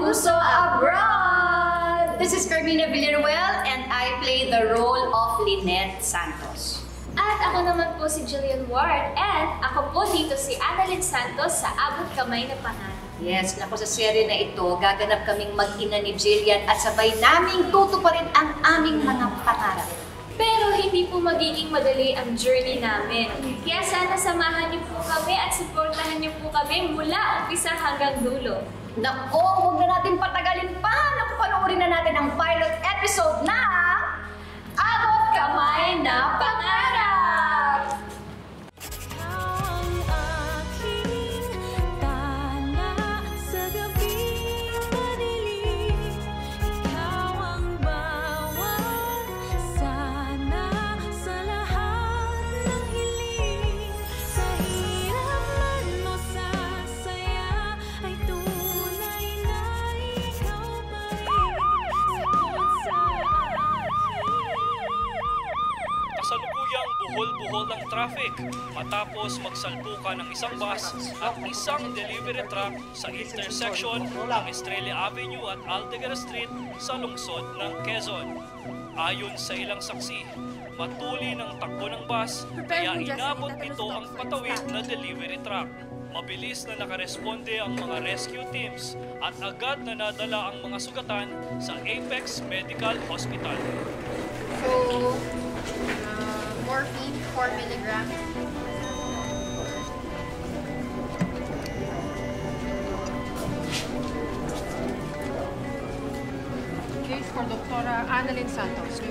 Puso Abroad! This is Carmina Villaruel and I play the role of Lynette Santos. At ako naman po si Jillian Ward and ako po dito si Annalyn Santos sa Abot Kamay na Pangarap. Yes, naku, sa serye na ito, gaganap kaming mag-ina ni Jillian at sabay naming tutuparin ang aming mga pangarap. Pero hindi po magiging madali ang journey namin. Kaya sana samahan niyo po kami at supportahan niyo po kami mula umpisa hanggang dulo. Naku, huwag na natin patagalin pa. Naku, panoorin na natin ang pilot episode na Abot Kamay na Pangarap! Kasalukuyang buhol-buhol ang traffic matapos magsalpukan ng isang bus at isang delivery truck sa intersection ng Estrella Avenue at Aldegar Street sa lungsod ng Quezon. Ayon sa ilang saksi, matuli ng takbo ng bus kaya inabot nito ang patawid na delivery truck. Mabilis na nakaresponde ang mga rescue teams at agad na nadala ang mga sugatan sa Apex Medical Hospital. So, morphine, 4 milligrams. Case for Dr. Annalyn Santos.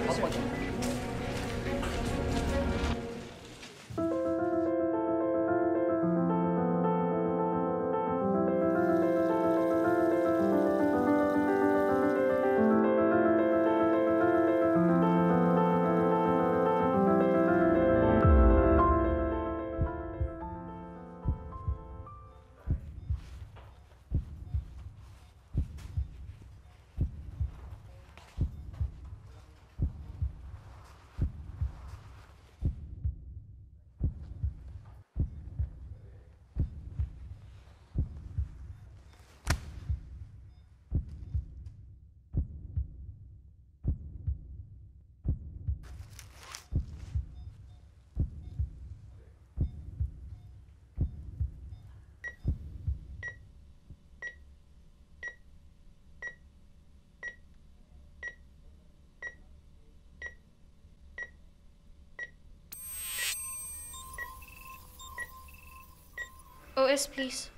OS, please.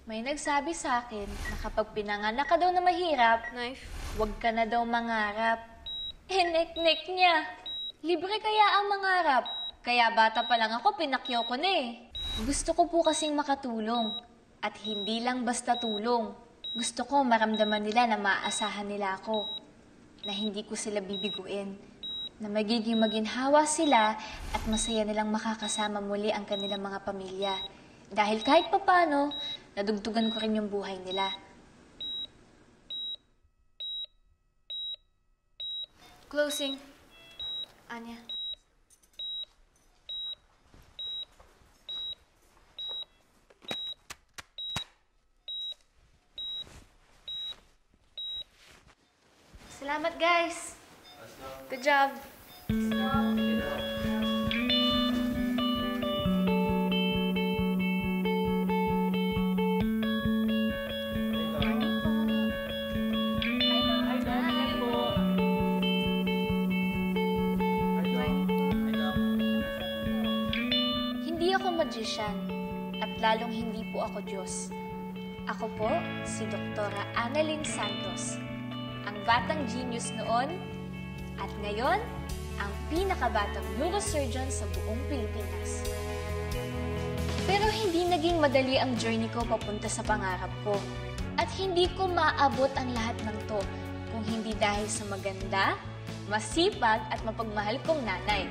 May nagsabi sa akin na kapag pinanganak ka daw na mahirap, Knife. huwag ka na daw mangarap. Nek-nek niya. Libre kaya ang mangarap. Kaya bata pa lang ako, pinakyaw ko na eh. Gusto ko po kasing makatulong. At hindi lang basta tulong. Gusto ko maramdaman nila na maaasahan nila ako. Na hindi ko sila bibiguin. Na magiging maginhawa sila at masaya nilang makakasama muli ang kanilang mga pamilya. Dahil kahit papano, nadugtugan ko rin yung buhay nila. Closing. Anya. Salamat, guys. Good job. Hindi ako magician at lalong hindi po ako Diyos. Ako po si Dr. Annalyn Santos, ang batang genius noon at ngayon, ang pinakabatang neurosurgeon sa buong Pilipinas. Pero hindi naging madali ang journey ko papunta sa pangarap ko. At hindi ko maabot ang lahat ng to kung hindi dahil sa maganda, masipag at mapagmahal kong nanay.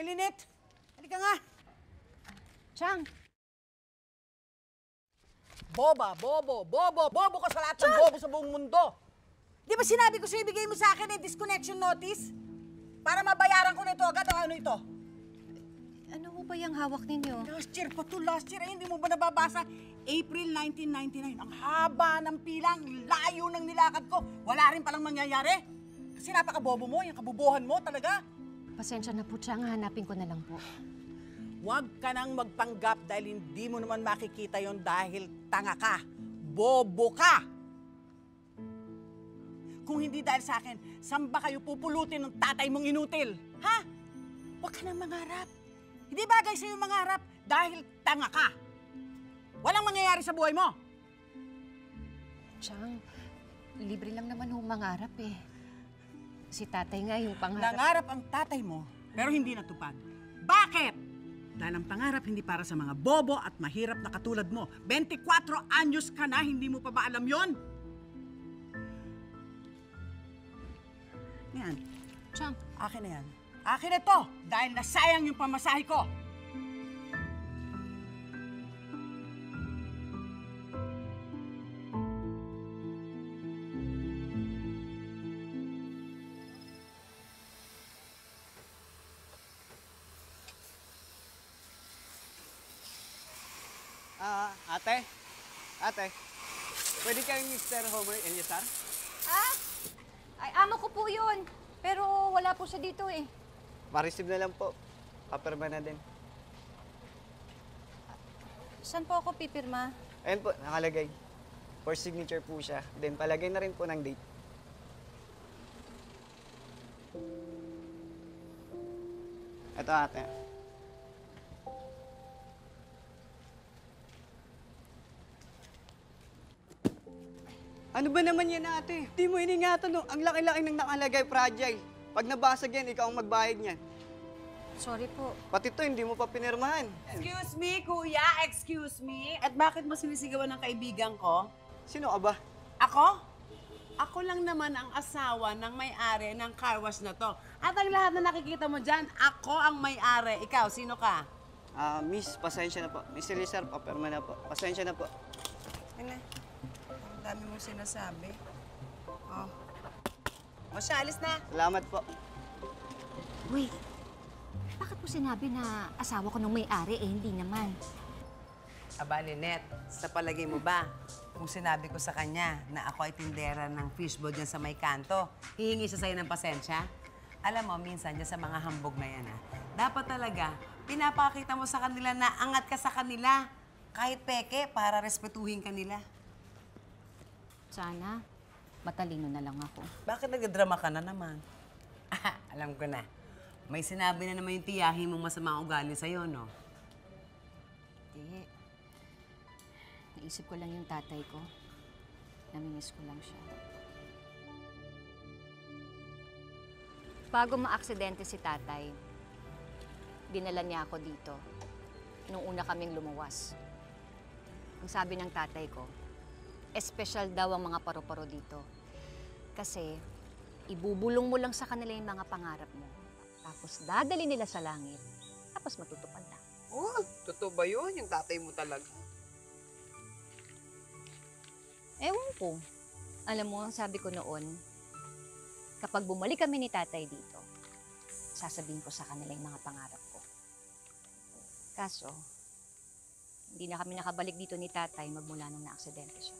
Ay, Lynette! Halika nga! Chang! Bobo ka sa lahat ng bobo sa buong mundo. Di ba sinabi ko sa'yo, ibigay mo sa akin disconnection notice? Para mabayaran ko na ito agad. Ano ito? Ano ho ba yung hawak ninyo? Last year, hindi mo ba nababasa? April 1999, ang haba ng pilang, layo ng nilakad ko. Wala rin palang mangyayari. Kasi napaka-bobo mo, yung kabubuhan mo talaga. Pasensya na po, Chang. Hanapin ko na lang po. Huwag ka nang magpanggap dahil hindi mo naman makikita yon dahil tanga ka. Bobo ka! Kung hindi dahil sa akin, saan ba kayo pupulutin ng tatay mong inutil? Ha? Huwag ka nang mangarap. Hindi bagay sa'yo mangarap dahil tanga ka. Walang mangyayari sa buhay mo. Chang, libre lang naman ho mangarap eh. Si tatay nga yung pangarap. Nangarap ang tatay mo, pero hindi natupad. Bakit? Dahil ang pangarap hindi para sa mga bobo at mahirap na katulad mo. 24 anyos ka na, hindi mo pa ba alam yon? Yan. Chang, Akin na yan. Akin na to, dahil nasayang yung pamasahe ko. Ate, pwede kayong Mr. Homer Eliasar? Ah? Ay, amo ko po yun. Pero wala po siya dito eh. Ma-receive na lang po. Papirma na din. Saan po ako pipirma? Ayun po, nakalagay. For signature po siya. Then palagay na rin po ng date. Ito ate. Ano ba naman yan ate? Di mo iningatan no? Ang laki-laki ng nakalagay, fragile. Pag nabasag yan, ikaw ang magbayad niyan. Sorry po. Pati to, hindi mo pa pinirmahan. Excuse me, kuya, excuse me. At bakit mo sinisigawan ng kaibigan ko? Sino ka ba? Ako? Ako lang naman ang asawa ng may-ari ng car wash na to. At ang lahat na nakikita mo dyan, ako ang may-ari. Ikaw, sino ka? Miss, pasensya na po. Miss Elizar, papirma na po. Pasensya na po. Ano? Ang dami mong sinasabi. Oh. O siya, alis na. Salamat po. Wait. Bakit mo sinabi na asawa ko nung may-ari eh, hindi naman? Aba, Lynette, sa palagay mo ba, kung sinabi ko sa kanya na ako ay tindera ng fishbowl dyan sa may kanto, hihingi siya sa'yo ng pasensya? Alam mo, minsan dyan sa mga hambog na yan, dapat talaga, pinapakita mo sa kanila na angat ka sa kanila. Kahit peke, para respetuhin kanila. Sana, matalino na lang ako. Bakit nagdrama ka na naman? Alam ko na. May sinabi na naman yung tiyahin mong masama ang ugali sa'yo, no? Hindi. Naisip ko lang yung tatay ko. Namimiss ko lang siya. Bago maaksidente si tatay, dinala niya ako dito. Nung una kaming lumuwas. Ang sabi ng tatay ko, espesyal daw ang mga paro-paro dito. Kasi, ibubulong mo lang sa kanila yung mga pangarap mo. Tapos dadali nila sa langit. Tapos matutupad na. Oh, totoo ba yun? Yung tatay mo talaga. Ewan ko. Alam mo, sabi ko noon, kapag bumalik kami ni tatay dito, sasabihin ko sa kanila yung mga pangarap ko. Kaso, hindi na kami nakabalik dito ni tatay magmula nung na-aksidente siya.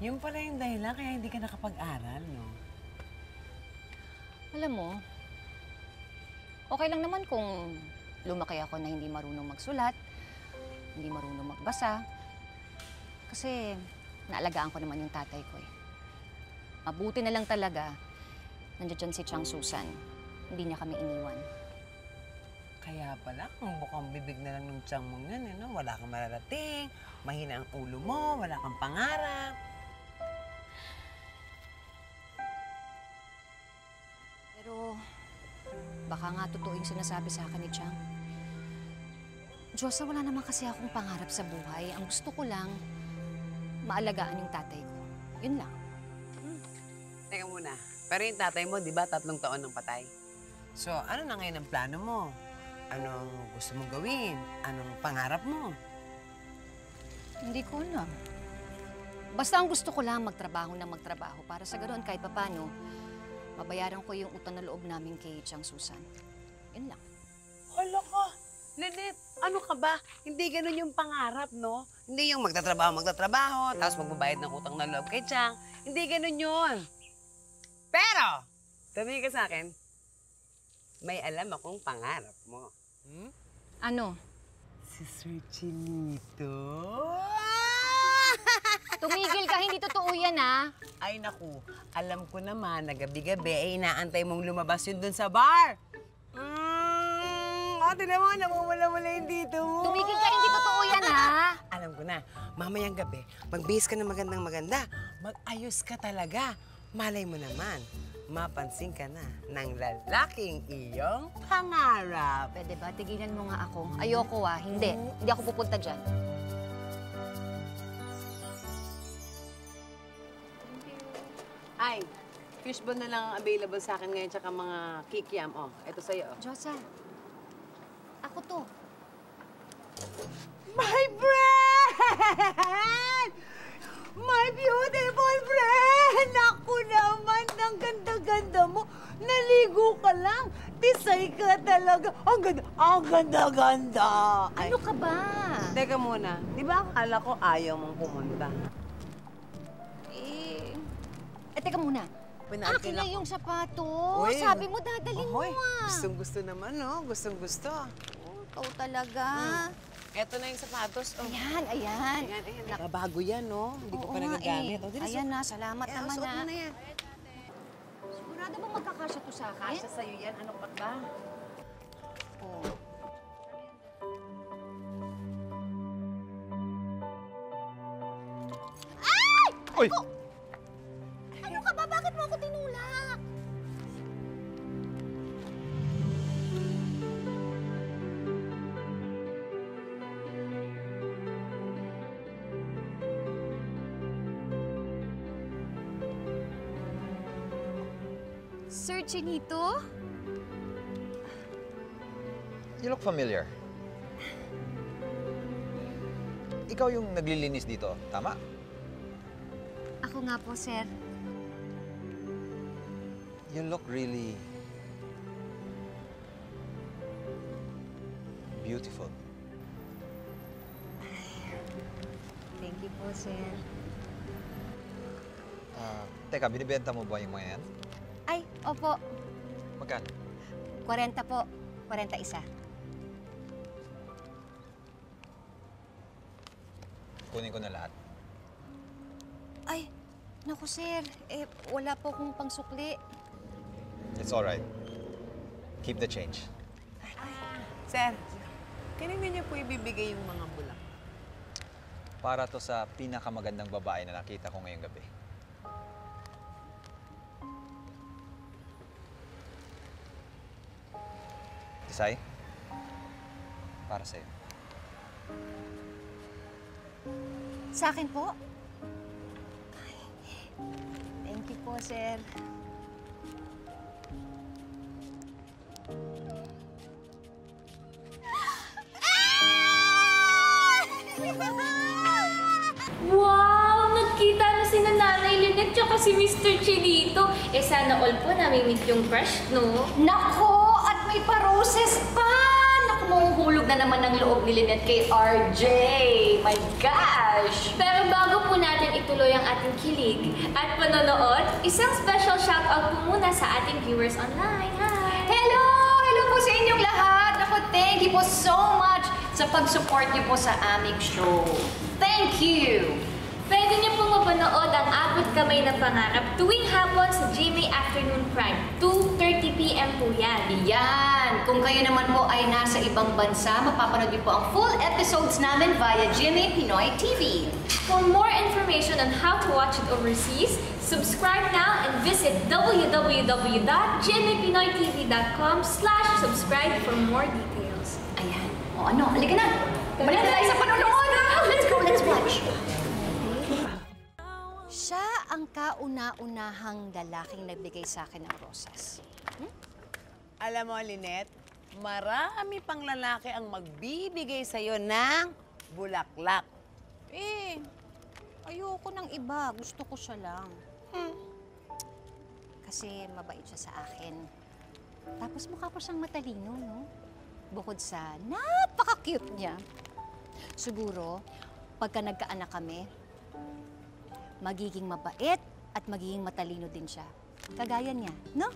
Yung pala yung dahilan kaya hindi ka nakapag-aral, no? Alam mo, okay lang naman kung lumaki ako na hindi marunong magsulat, hindi marunong magbasa. Kasi naalagaan ko naman yung tatay ko eh. Mabuti na lang talaga, nandiyan si Chang Susan. Hindi niya kami iniwan. Kaya pala, ang bukang bibig na lang ng tiyang mong yan, eh, no? Wala kang mararating, mahina ang ulo mo, wala kang pangarap. Pero baka nga totoo yung sinasabi sa akin ni Chang. Diyosa, wala naman kasi akong pangarap sa buhay. Ang gusto ko lang, maalagaan yung tatay ko. Yun lang. Teka muna, Pero yung tatay mo, di ba, 3 taon nang patay? So, ano na ngayon ang plano mo? Anong gusto mong gawin? Anong pangarap mo? Hindi ko alam. Basta ang gusto ko lang magtrabaho na magtrabaho para sa ganoon kahit papano, mabayaran ko yung utang na loob namin kay Chang Susan. Yun lang. Hala ka! Lynette, ano ka ba? Hindi ganun yung pangarap, no? Hindi yung magtatrabaho, tapos magbabayad ng utang na loob kay Chang. Hindi ganun yun. Pero, sabihin ka sa akin, may alam akong pangarap mo. Hmm? Ano? Si Sir Chinito? Tumigil ka, hindi totoo yan, ha? Ay, naku. Alam ko naman na gabi-gabi ay inaantay mong lumabas yun dun sa bar. Tignan mo, namumula-mula yung dito mo. Tumigil ka, hindi totoo yan, ha? Alam ko na, mamayang gabi, magbihis ka ng magandang-maganda. Mag-ayos ka talaga. Malay mo naman, mapansin ka na ng lalaking iyong pangarap. Pwede ba? Tigilan mo nga ako. Ayoko, ha? Hindi. Hindi ako pupunta dyan. Ay, fishball na lang ang available sa akin ngayon, tsaka mga kikiam. Oh, ito sa'yo. Oh. Josa, ako to. My friend! My beautiful friend! Ako naman, ang ganda-ganda mo. Naligo ka lang. Tisay ka talaga. Ang ganda-ganda. Ano ka ba? Teka muna, di ba akala ko ayaw mong pumunta? Teka muna. Akin na yung sapatos. Sabi mo, dadalhin mo, Gustong-gusto naman, no? Gustong-gusto. Ikaw talaga. Eto na yung sapatos. Oh. Ayan, ayan. Bago yan, no? Hindi ko pa nagagamit. Oh, ayan na, salamat naman, suot ha. mo na yan. Sigurado bang magkakasya to sa akin? Kasya sa'yo yan. Ano pa ba? Oh. Uy! Ano ka ba? Bakit mo ako tinulak? Sir Chinito? You look familiar. Ikaw yung naglilinis dito, tama? Ako nga po, sir. You look really beautiful. Thank you po, sir. Teka, binibenta mo ba yung mga yan? Ay, opo. Magkano? 40 po. 41. Kunin ko na lahat. Ay, naku, sir. Wala po akong pangsukli. It's alright. Keep the change. Sir, kanina niyo po ibibigay yung mga bulak? Para to sa pinakamagandang babae na nakita ko ngayong gabi. Tisay, para sa'yo. Sa akin po? Ay, thank you po, sir. Wow! Nagkita na si Nanay Lynette tsaka si Mr. Chinito. Sana all po namimit yung crush, no? Nako! At may pa-roses pa! Naku, mahuhulog na naman ng loob ni Lynette kay RJ. My gosh! Pero bago po natin ituloy ang ating kilig at panonood, isang special shoutout po muna sa ating viewers online. Hi! Hello! Hello po sa inyong lahat! Naku, thank you po so much sa pag-support niyo po sa aming show. Thank you! Pwede niyo pong mapanood ang Abot Kamay na Pangarap tuwing hapon sa GMA Afternoon Prime. 2:30 p.m. po yan. Yan! Kung kayo naman po ay nasa ibang bansa, mapapanood niyo po ang full episodes namin via GMA Pinoy TV. For more information on how to watch it overseas, subscribe now and visit www.gmapinoytv.com/subscribe for more details. Ayan. O ano, halika na! Balik na tayo sa panonood! Let's go, let's watch! Siya ang kauna-unahang lalaking nagbigay sa akin ng rosas? Alam mo, Lynette, marami pang lalaki ang magbibigay sa'yo ng bulaklak. Eh, ayoko ng iba. Gusto ko siya lang. Kasi mabait siya sa akin. Tapos mukha pa siyang matalino, no? Bukod sa napaka-cute niya. Siguro, pagka nagkaanak kami, magiging mabait at magiging matalino din siya. Kagaya niya, no?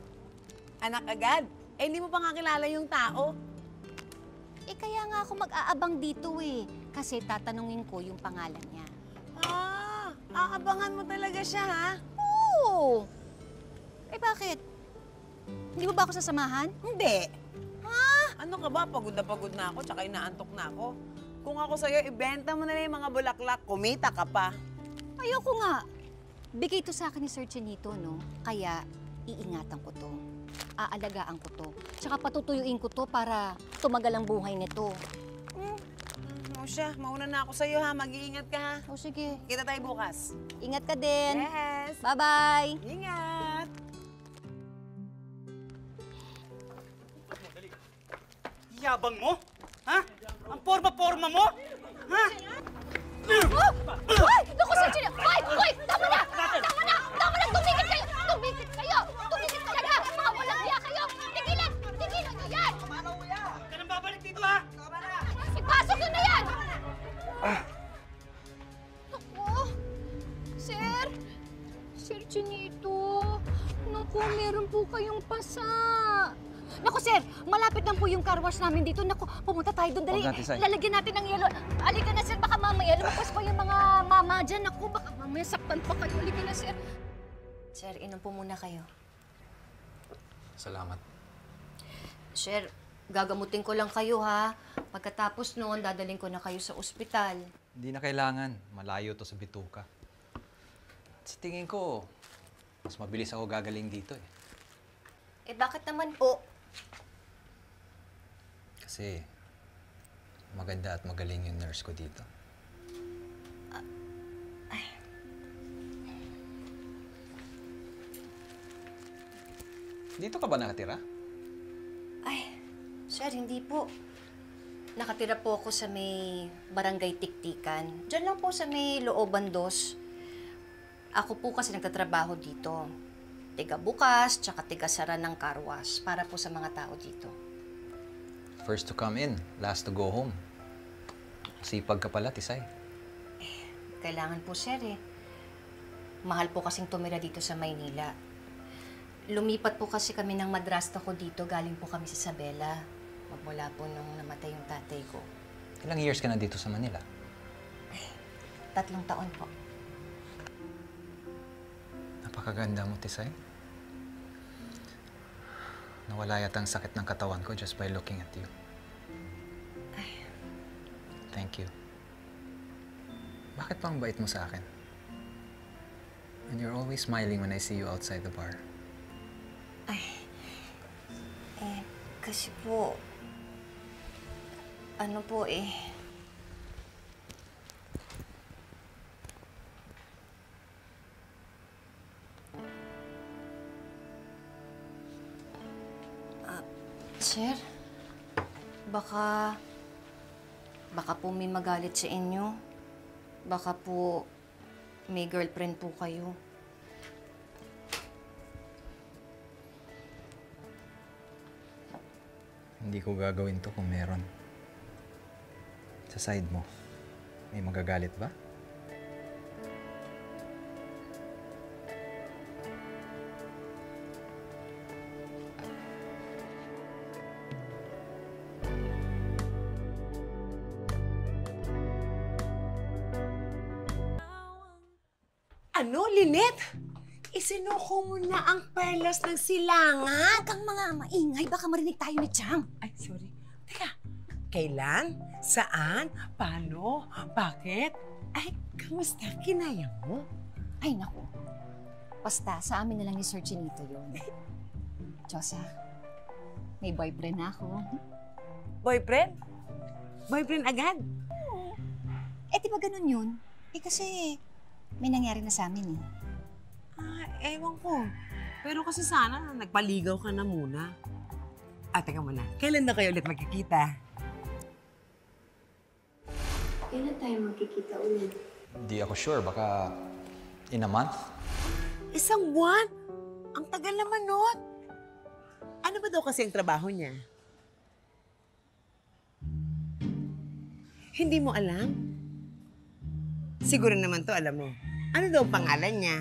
Anak agad? Eh, hindi mo pa nga kilala yung tao. Eh, kaya nga ako mag-aabang dito eh. Kasi tatanungin ko yung pangalan niya. Ah, aabangan mo talaga siya, ha? Oo! Eh, bakit? Hindi mo ba ako sasamahan? Hindi. Ano ka ba? Pagod na ako, tsaka inaantok na ako. Kung ako sa'yo, ibenta mo na lang yung mga bulaklak, kumita ka pa. Ayoko nga. Bigay to sa akin ni Sir Chinito, no? Kaya, iingatan ko to. Aalagaan ko to. Tsaka patutuyuin ko to para tumagal ang buhay nito. O siya, mauna na ako sa'yo, ha? Mag-iingat ka, ha? O sige. Kita tayo bukas. Ingat ka din. Yes! Bye-bye! Ingat! Yabang mo? Ha? Ang forma-forma mo? Ha? Hoy! Naku, Sir Chinito! Hoy! Hoy! Tama na! Tama na! Tama na! Tumigil kayo! Tumigil kayo! Tumigil talaga! Mga walang hiya kayo! Tigilan! Tigilan nyo yan! Huwag ka nang babalik dito, ha? Ipasok nyo na yan! Naku! Sir! Sir Chinito! Naku, meron po kayong pasa. Naku, sir! Malapit lang po yung car wash namin dito. Naku, pumunta tayo doon. Dali, Huwag natin, Sai. lalagyan natin ng yelo. Halika na, sir. Baka mamaya lumabas pa yung mga mama dyan. Naku, baka mamaya saktan pa kayo. Halika na, sir. Sir, inom po muna kayo. Salamat. Sir, gagamutin ko lang kayo, ha? Pagkatapos noon, dadaling ko na kayo sa ospital. Hindi na kailangan. Malayo to sa bituka. Sa tingin ko, mas mabilis ako gagaling dito eh. Eh, bakit naman po? Kasi maganda at magaling yung nurse ko dito. Dito ka ba nakatira? Ay, sir, hindi po. Nakatira po ako sa may barangay Tiktikan. Diyan lang po sa may Looban 2. Ako po kasi nagtatrabaho dito. Tiga bukas, tsaka tiga sara ng car wash para po sa mga tao dito. First to come in, last to go home. Sipag ka pala, Tisay. Kailangan po, sir, eh. Mahal po kasing tumira dito sa Maynila. Lumipat po kasi kami ng madrasta ko dito. Galing po kami sa Isabela. Magmula po nung namatay yung tatay ko. Ilang years ka na dito sa Manila? 3 taon po. Napakaganda mo, Tisay. Nawala yata ang sakit ng katawan ko just by looking at you. Thank you. Bakit pang bait mo sa akin? And you're always smiling when I see you outside the bar. Kasi po, ano po eh, sir, baka po may magalit sa inyo. Baka po may girlfriend po kayo. Hindi ko gagawin to kung meron. Sa side mo, may magagalit ba? Ano, Lynette? Isinuko mo na ang perlas ng silangan. Huwag kang mga maingay. Baka marinig tayo ni Chang. Ay, sorry. Teka, kailan? Saan? Paano? Bakit? Ay, kamusta? Kinaya mo? Ay, naku. Basta, sa amin na lang ni Sir Chinito yun. Diyosa, may boyfriend na ako. Boyfriend? Boyfriend agad? Eh, di ba ganun yun? Eh, kasi may nangyari na sa amin eh. Ewan ko. Pero kasi sana, nagpaligaw ka na muna. Teka muna. Kailan na kayo ulit magkikita? Kailan tayo magkikita ulit? Hindi ako sure. Baka in a month? Isang buwan? Ang tagal naman nun. Ano ba daw kasi ang trabaho niya? Hindi mo alam? Siguro naman to alam mo. Ano daw ang pangalan niya?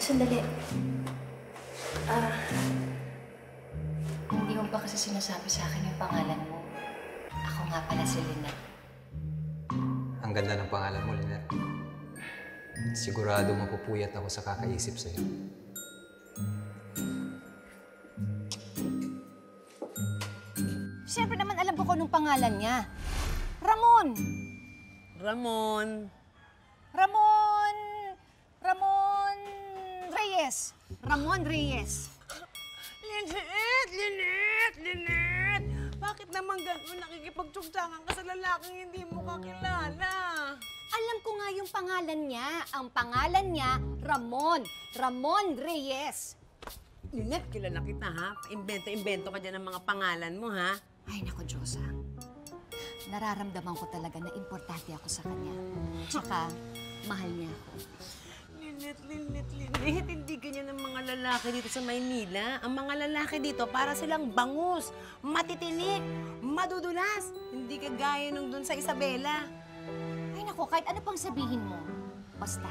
Sandali. Hindi mo ba kasi sinasabi sa akin yung pangalan mo? Ako nga pala si Lynette. Ang ganda ng pangalan mo, Lynette. Sigurado mapupuyat ako sa kakaisip sa'yo. Siyempre naman alam ko kung anong pangalan niya. Ramon! Ramon. Ramon Reyes. Ramon Reyes. Lynette! Bakit naman gano'n nakikipagtugtangan ka sa lalaking hindi mo kakilala? Alam ko nga yung pangalan niya. Ang pangalan niya, Ramon. Ramon Reyes. Lynette, kilala kita ha. Imbento ka dyan ng mga pangalan mo ha. Ay, naku, Diyosa. Nararamdaman ko talaga na importante ako sa kanya. Tsaka, mahal niya ako. Lynette, hindi ganyan ang mga lalaki dito sa Maynila. Ang mga lalaki dito, para silang bangus, matitinik, madudulas. Hindi kagaya nung dun sa Isabela. Ay, naku, kahit ano pang sabihin mo. Basta,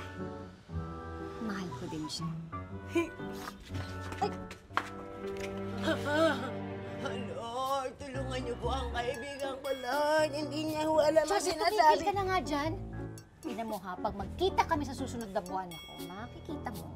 mahal ko din siya. Lord, tulungan niyo po ang kaibigan ko, Lord. Hindi niya ho alam ang Diyos, sinasabi. tumigil ka na nga dyan. Tingnan mo ha, pag magkita kami sa susunod na buwan ako, makikita mo.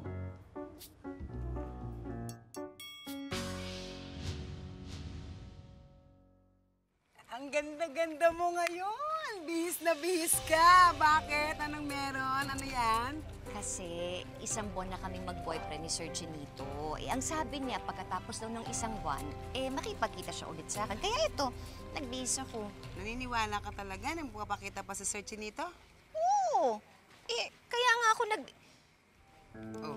Ang ganda-ganda mo ngayon. Bihis na bihis ka. Bakit? Anong meron? Ano yan? Kasi isang buwan na kaming mag-boyfriend ni Sir Chinito. Ang sabi niya, pagkatapos daw ng isang buwan, makipagkita siya ulit sa akin. Kaya ito, nagbihis ako. Naniniwala ka talaga nang pagpapakita pa sa Sir Chinito? Oo. Kaya nga ako Oh.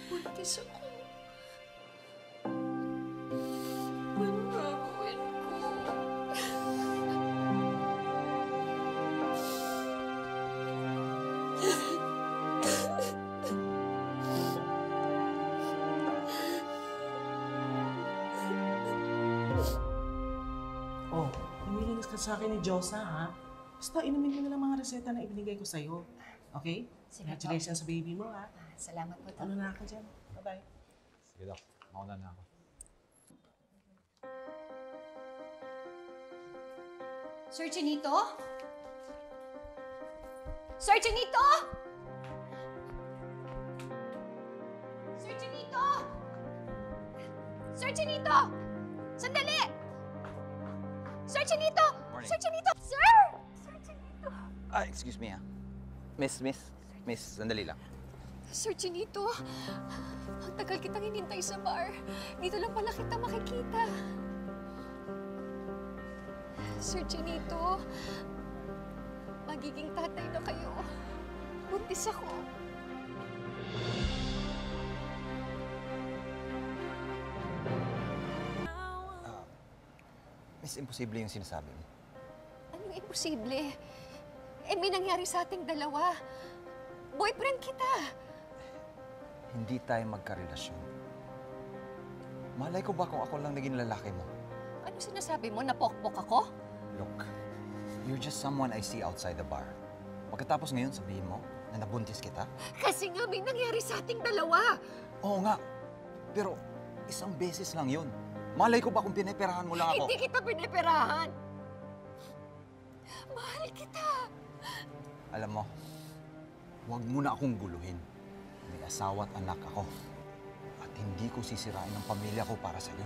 Buntis ako. Ano gagawin ko? Oh, nilinis ka sa akin ni Diyosa, ha? Basta inumin mo na lang mga reseta na ibinigay ko sa'yo. Okay? Sige po. Congratulations sa baby mo, ha? Salamat po. Ano na ako dyan? Bye-bye. Sige, Doc. Mauna na ako. Sir Chinito? Sir Chinito? Sir Chinito? Sir Chinito! Sandali! Sir Chinito! Morning. Sir Chinito! Sir! Sir Chinito! Excuse me, ha? Miss, sandali lang. Sir Chinito, ang tagal kitang hinintay sa bar. Dito lang pala kita makikita. Sir Chinito, magiging tatay na kayo. Buntis ako. Miss, imposible yung sinasabi mo. Anong imposible? May nangyari sa ating dalawa. Boyfriend kita. Hindi tayo magkarelasyon. Malay ko ba kung ako lang naging lalaki mo? Ano sinasabi mo? Napokpok ako? Look, you're just someone I see outside the bar. Pagkatapos ngayon, sabihin mo na nabuntis kita? Kasi nga may nangyari sa ating dalawa. Oo nga. Pero isang beses lang yun. Malay ko ba kung piniperahan mo lang ako? Hindi kita piniperahan. Mahal kita. Alam mo, huwag mo na akong guluhin. May asawa at anak ako. At hindi ko sisirain ang pamilya ko para sa'yo.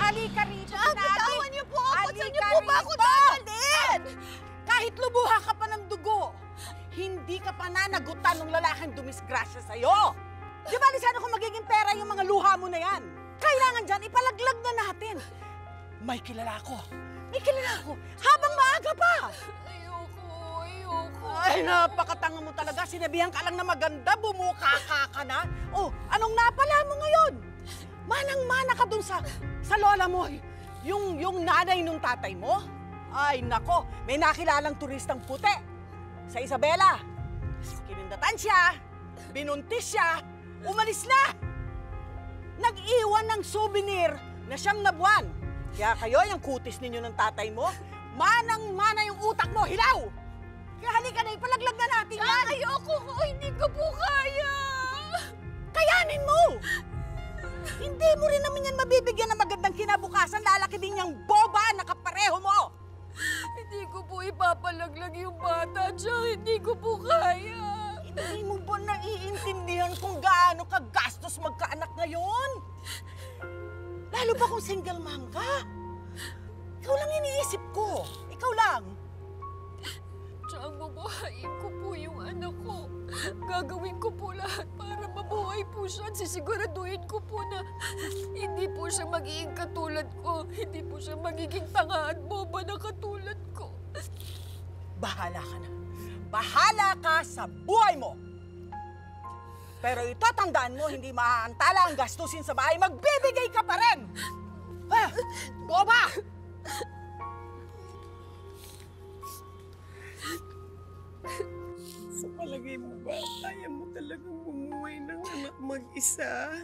Halika rito. Bitawan niyo po ako! Saan niyo po ba ako dadalhin? Kahit lubuha ka pa ng dugo, hindi ka pa nanagutan ng lalaking dumisgrasya sa'yo. Di ba, sana kung magiging pera yung mga luha mo na yan? Kailangan dyan, ipalaglag na natin. May kilala ko. May kilala ko. Habang maaga pa. Ayoko. Ay, napakatanga mo talaga. Sinabihan ka lang na maganda, bumukaka ka na. Oh, anong napala mo ngayon? Manang-mana ka dun sa lola mo. Yung nanay nung tatay mo. Ay, nako. May nakilalang turistang puti. Sa Isabela. Kinindatan siya. Binuntis siya. Umalis na. Nag-iwan ng souvenir na 9 na buwan. Kaya kayo, yung kutis ninyo ng tatay mo, manang-mana yung utak mo, hilaw! Kaya halika na, ipalaglag na natin yan! Ayoko ko! Hindi ko po kaya! Kayanin mo! Hindi mo rin naman yan mabibigyan ng magandang kinabukasan, lalaki din yung boba na kapareho mo! Hindi ko po ipapalaglag yung bata, tsaka hindi ko po kaya! Hindi mo ba naiintindihan kung gaano kagastos magkaanak ngayon? Lalo pa kung single mom ka. Ikaw lang iniisip ko. Ikaw lang. Tsaka bubuhayin ko po yung anak ko. Gagawin ko po lahat para mabuhay po siya at sisiguraduhin ko po na hindi po siya magiging katulad ko. Hindi po siya magiging tanga at boba na katulad ko. Bahala ka na. Bahala ka sa buhay mo. Pero ito, tandaan mo, hindi maaantala ang gastusin sa bahay. Magbibigay ka pa rin! Ha? Boba! Sa palagay mo ba, kaya mo talagang bumuhay ng anak mag-isa?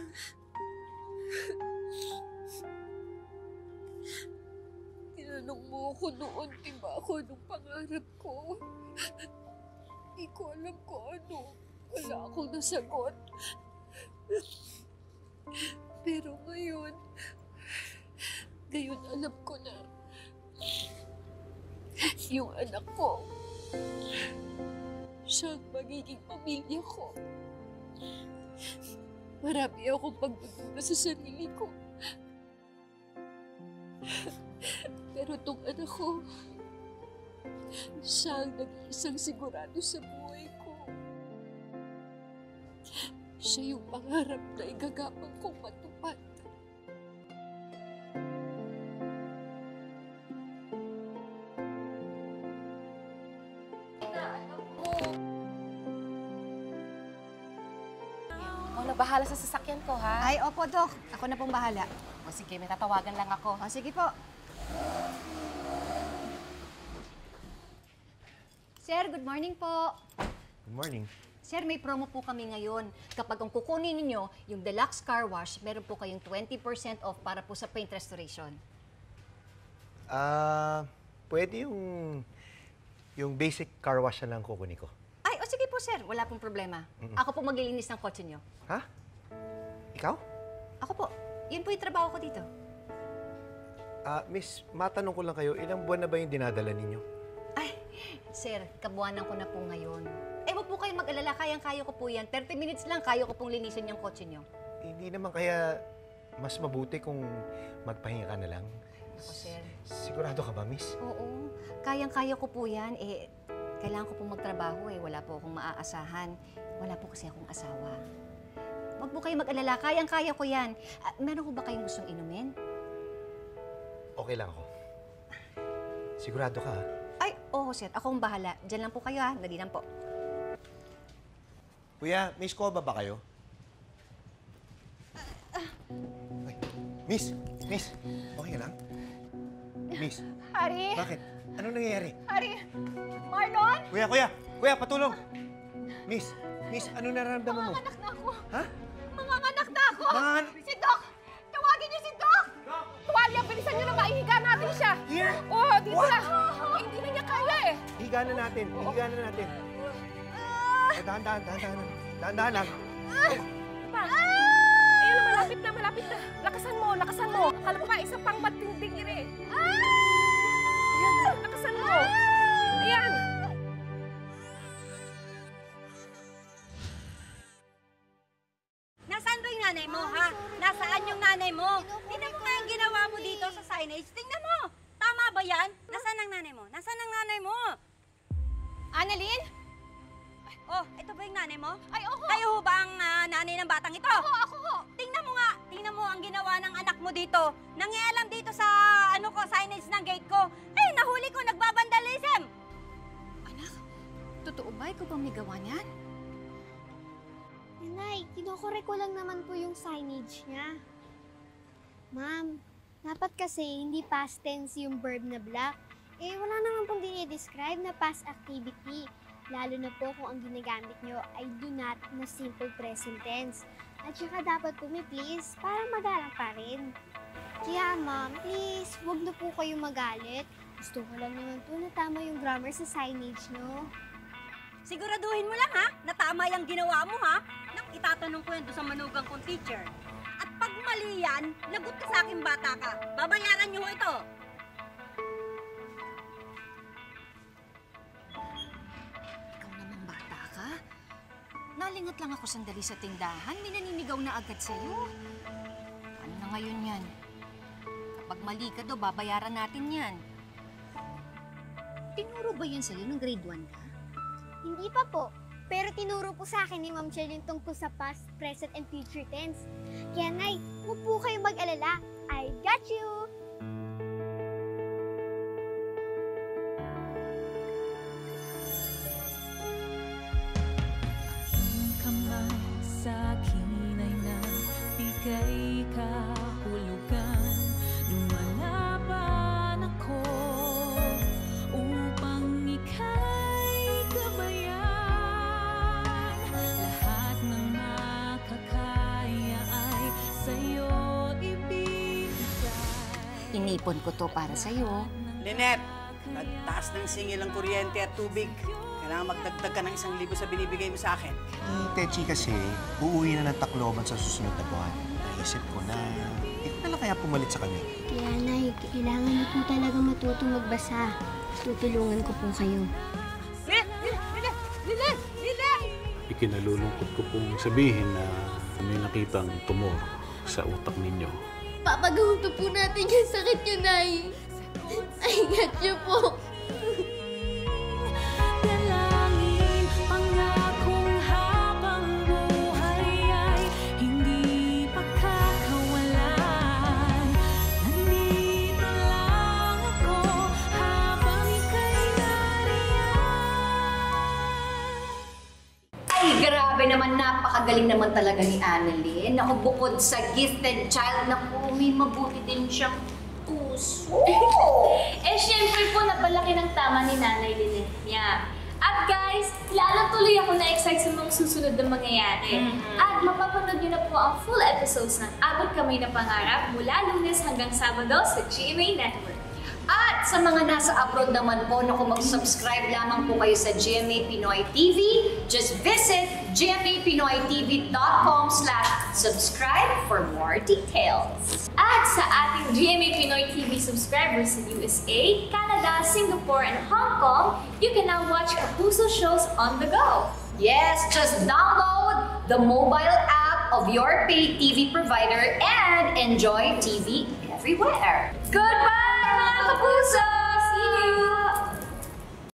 Tinanong mo ako noon, diba ako nung pangarap ko? Hindi ko alam kung ano. Wala akong nasagot. Pero ngayon alam ko na yung anak ko, siya ang magiging pamilya ko. Marami akong pagdududa sa sarili ko. Pero tong anak ko, siya ang nag-iisang sigurado sa buhay ko. Siya yung pangarap na igagapang kong matupad. Ako na bahala sa sasakyan ko, ha? Ay, opo, Dok. Ako na pong bahala. O sige, may tatawagan lang ako. O, sige po. Sir, good morning po. Good morning. Sir, may promo po kami ngayon. Kapag ang kukunin ninyo, yung deluxe car wash, meron po kayong 20% off para po sa paint restoration. Pwede yung basic car wash na lang kukunin ko. Ay, o sige po, sir. Wala pong problema. Ako po maglilinis ng kotse nyo. Ha? Ikaw? Ako po. Yun po yung trabaho ko dito. Miss, matanong ko lang kayo, ilang buwan na ba yung dinadala ninyo? Ay, sir, kabuwanan ko na po ngayon. Eh, wag po kayong mag-alala. Kayang-kaya ko po yan. 30 minutes lang, kaya ko pong linisin yung kotse nyo. Hindi naman kaya mas mabuti kung magpahinga ka na lang? Ako, sir. Sigurado ka ba, miss? Oo. Kayang-kaya ko po yan. Eh, kailangan ko pong magtrabaho eh. Wala po akong maaasahan. Wala po kasi akong asawa. Wag po kayong mag-alala. Kayang-kaya ko yan. Meron ko ba kayong gustong inumin? Okay lang ako. Sigurado ka, ha? Ay, oo, sir. Ako ang bahala. Diyan lang po kayo, ha? Dali lang po. Kuya, may scoba ba kayo? Ay, miss! Miss! Okay ka lang? Miss! Hari! Bakit? Anong nangyayari? Hari! Marlon! Kuya, patulong! Miss! Miss, anong nararamdaman mo? Manganganak na ako! Ha? Manganganak na ako! Si Doc! Tawagin niyo si Doc! Tuwalya, bilisan niyo na maihiga natin siya! Here? Oo, dito na! Hindi na niya kaya eh! Higa na natin. Dahan-dahan lang. Pa! Ayun na, malapit na. Lakasan mo nanay mo, ha? Nasaan yung nanay mo? Tingnan mo nga yung ginawa mo dito sa signage. Tingnan mo! Tama ba yan? Nasaan ang nanay mo? Nasaan ang nanay mo? Annalyn? Oh, ito ba yung nanay mo? Ay, oo. Kayo ho ba ang nanay ng batang ito? Ako ho. Tingnan mo nga. Tingnan mo ang ginawa ng anak mo dito. Nangialam dito sa, signage ng gate ko. Ay, nahuli ko, nagbabandalism! Totoo ba? Ikaw bang may gawa niyan? Nanay, kinokorek ko lang naman po yung signage niya. Ma'am, dapat kasi hindi past tense yung verb na black. Eh, wala naman pong dinidescribe na past activity. Lalo na po kung ang ginagamit nyo ay do not na simple present tense. At saka dapat po may please para magalang pa rin. Kaya ma'am, please, huwag na po kayo magalit. Gusto ko lang naman po na tama yung grammar sa signage nyo. Siguraduhin mo lang, ha? Na tama yung ginawa mo, ha? Nang itatanong ko yan doon sa manugang kong teacher. At pag mali yan, lagot ka sa aking bata ka. Babayaran niyo ho ito. Ikaw naman bata ka? Nalingat lang ako sandali sa tindahan. May naninigaw na agad sa'yo. Ano na ngayon yan? Kapag mali ka daw, babayaran natin yan. Tinuro ba yan sa'yo nung grade 1 ka? Hindi pa po. Pero tinuro po sa akin ni Ma'am Chel yung tungkol sa past, present, and future tense. Kaya Nay, huwag po kayong mag-alala. I got you! Kamay sa akin ay nabigay kahulugan. Lumalaban ako upang ika'y gabayan. Lahat ng makakaya ay sa'yo ibigay. Inipon ko to para sa'yo. Lynette, nagtaas ng singil ang kuryente at tubig. Kailangan magdagdag ka ng 1,000 sa binibigay mo sa akin. Techi kasi, uuwi na ng Tacloban sa susunod na buwan. Naisip ko na, ikaw na lang kaya pumalit sa kanya. Kaya Nay, kailangan niyo po talaga matutong magbasa. Tutulungan ko po kayo. Ikinalulungkot ko pong sabihin na may nakitang tumor sa utak ninyo. Papagahuto po natin yung sakit niyo, Nay. I got you po. Dalangin, pangakong habang buhay ay hindi pagkakawalan. Nandito lang ako habang ika'y nariyan. Ay, grabe naman. Napakagaling naman talaga ni Annalyn. Naku, bukod sa gifted child, naku, may mabuti din siyang puso. Syempre po, napalaki ng tama ni Nanay Lynette niya. At guys, lalo tuloy ako na-excite sa mga susunod na mangyayari. At mapapanood nyo na po ang full episodes ng Abot Kamay na Pangarap mula Lunes hanggang Sabado sa GMA Network. At sa mga nasa abroad naman po, naku, mag-subscribe lamang po kayo sa GMA Pinoy TV. Just visit gmapinoytv.com/subscribe for more details. At sa ating GMA Pinoy TV subscribers sa USA, Canada, Singapore, and Hong Kong, you can now watch Kapuso shows on the go. Yes, just download the mobile app of your paid TV provider and enjoy TV everywhere. Goodbye, mga Kapuso!